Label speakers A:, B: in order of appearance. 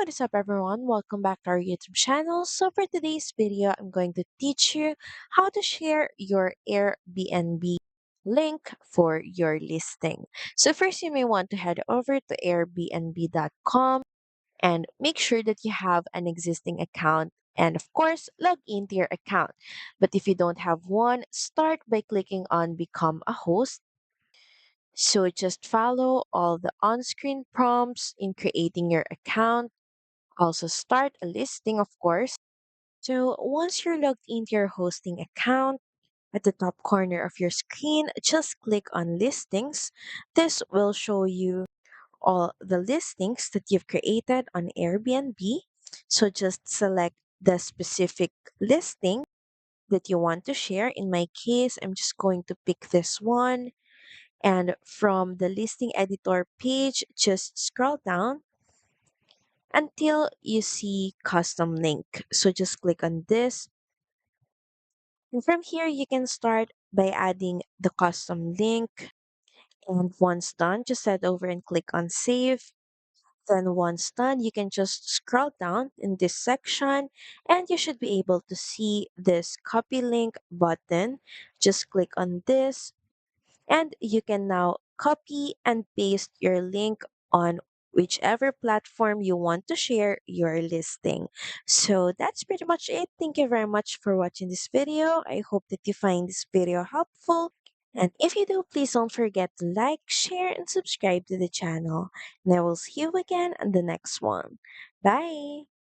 A: what is up everyone? Welcome back to our YouTube channel. So for today's video, I'm going to teach you how to share your Airbnb link for your listing. So first you may want to head over to airbnb.com and make sure that you have an existing account and of course log into your account. But if you don't have one, start by clicking on become a host. So just follow all the on-screen prompts in creating your account. Also start a listing, of course. So once you're logged into your hosting account, at the top corner of your screen, just click on listings. This will show you all the listings that you've created on Airbnb. So just select the specific listing that you want to share. In my case, I'm just going to pick this one. And from the listing editor page, just scroll down until you see custom link. So just click on this. And from here, you can start by adding the custom link. And once done, just head over and click on save. Then once done, you can just scroll down in this section and you should be able to see this copy link button. Just click on this and you can now copy and paste your link on whichever platform you want to share your listing. So that's pretty much it. Thank you very much for watching this video. I hope that you find this video helpful. And if you do, please don't forget to like, share, and subscribe to the channel. And I will see you again on the next one. Bye!